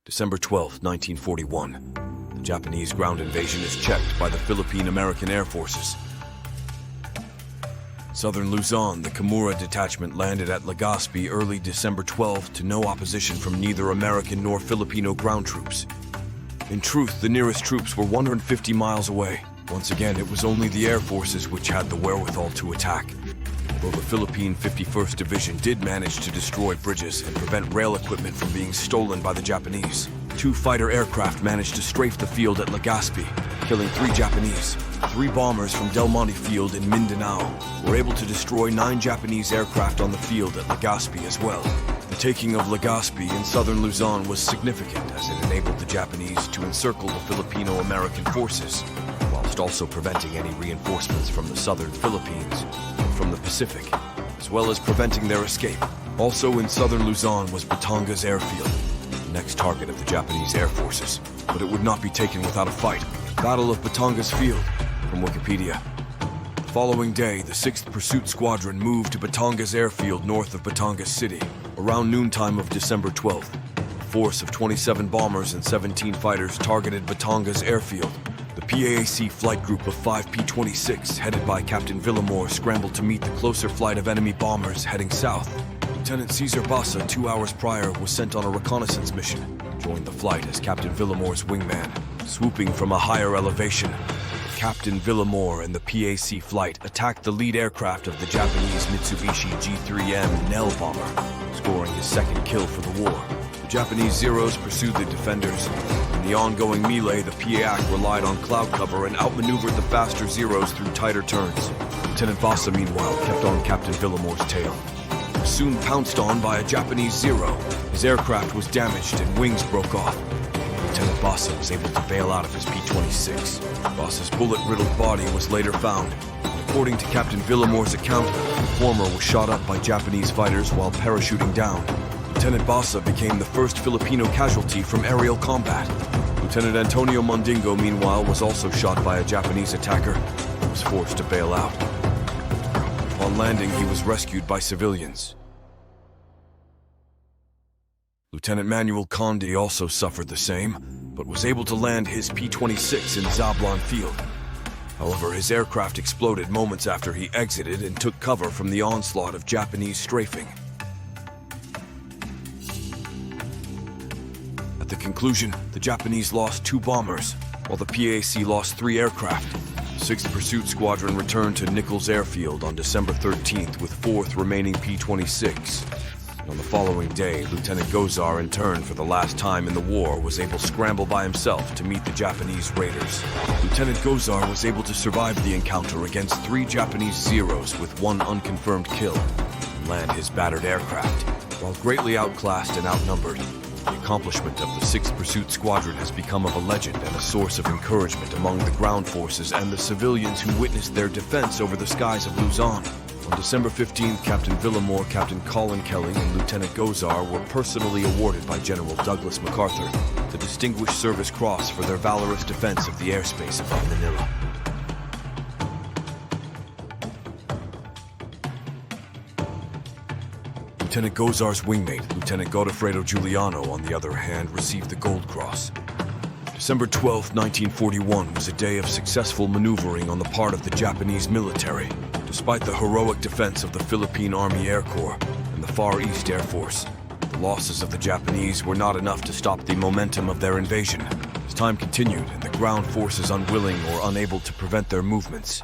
December 12, 1941. The Japanese ground invasion is checked by the Philippine American Air Forces. Southern Luzon, the Kimura detachment landed at Legazpi early December 12 to no opposition from neither American nor Filipino ground troops. In truth, the nearest troops were 150 miles away. Once again, it was only the Air Forces which had the wherewithal to attack. Although the Philippine 51st Division did manage to destroy bridges and prevent rail equipment from being stolen by the Japanese, 2 fighter aircraft managed to strafe the field at Legazpi, killing 3 Japanese. 3 bombers from Del Monte Field in Mindanao were able to destroy 9 Japanese aircraft on the field at Legazpi as well. The taking of Legazpi in southern Luzon was significant as it enabled the Japanese to encircle the Filipino-American forces, whilst also preventing any reinforcements from the southern Philippines and from the Pacific, as well as preventing their escape. Also in southern Luzon was Batangas Airfield, the next target of the Japanese Air Forces, but it would not be taken without a fight. Battle of Batangas Field, from Wikipedia. The following day, the 6th Pursuit Squadron moved to Batangas Airfield north of Batangas City. Around noontime of December 12th, a force of 27 bombers and 17 fighters targeted Batangas Airfield. The PAAC flight group of 5 P-26, headed by Captain Villamore, scrambled to meet the closer flight of enemy bombers heading south. Lieutenant Cesar Bassa, 2 hours prior, was sent on a reconnaissance mission, joined the flight as Captain Villamore's wingman. Swooping from a higher elevation, Captain Villamore and the PAC flight attacked the lead aircraft of the Japanese Mitsubishi G3M Nell bomber, scoring his 2nd kill for the war. The Japanese Zeros pursued the defenders. In the ongoing melee, the PAC relied on cloud cover and outmaneuvered the faster Zeros through tighter turns. Lieutenant Bassa, meanwhile, kept on Captain Villamore's tail. He was soon pounced on by a Japanese Zero. His aircraft was damaged and wings broke off. Lieutenant Bassa was able to bail out of his P-26. Bassa's bullet-riddled body was later found. According to Captain Villamore's account, the former was shot up by Japanese fighters while parachuting down. Lieutenant Bassa became the first Filipino casualty from aerial combat. Lieutenant Antonio Mondingo, meanwhile, was also shot by a Japanese attacker and was forced to bail out. Upon landing, he was rescued by civilians. Lieutenant Manuel Conde also suffered the same, but was able to land his P-26 in Zablon Field. However, his aircraft exploded moments after he exited and took cover from the onslaught of Japanese strafing. At the conclusion, the Japanese lost 2 bombers, while the PAC lost 3 aircraft. The 6th Pursuit Squadron returned to Nichols Airfield on December 13th with 4th remaining P-26. On the following day, Lieutenant Gozar, in turn for the last time in the war, was able to scramble by himself to meet the Japanese raiders. Lieutenant Gozar was able to survive the encounter against 3 Japanese Zeros with 1 unconfirmed kill and land his battered aircraft. While greatly outclassed and outnumbered, the accomplishment of the 6th Pursuit Squadron has become of a legend and a source of encouragement among the ground forces and the civilians who witnessed their defense over the skies of Luzon. On December 15th, Captain Villamore, Captain Colin Kelly, and Lieutenant Gozar were personally awarded by General Douglas MacArthur the Distinguished Service Cross for their valorous defense of the airspace above Manila. Lieutenant Gozar's wingmate, Lieutenant Godofredo Giuliano, on the other hand, received the Gold Cross. December 12, 1941 was a day of successful maneuvering on the part of the Japanese military. Despite the heroic defense of the Philippine Army Air Corps and the Far East Air Force, the losses of the Japanese were not enough to stop the momentum of their invasion. As time continued and the ground forces unwilling or unable to prevent their movements,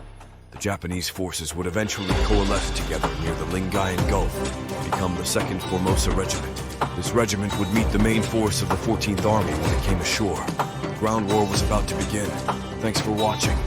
the Japanese forces would eventually coalesce together near the Lingayen Gulf and become the 2nd Formosa Regiment. This regiment would meet the main force of the 14th Army when it came ashore. The ground war was about to begin. Thanks for watching.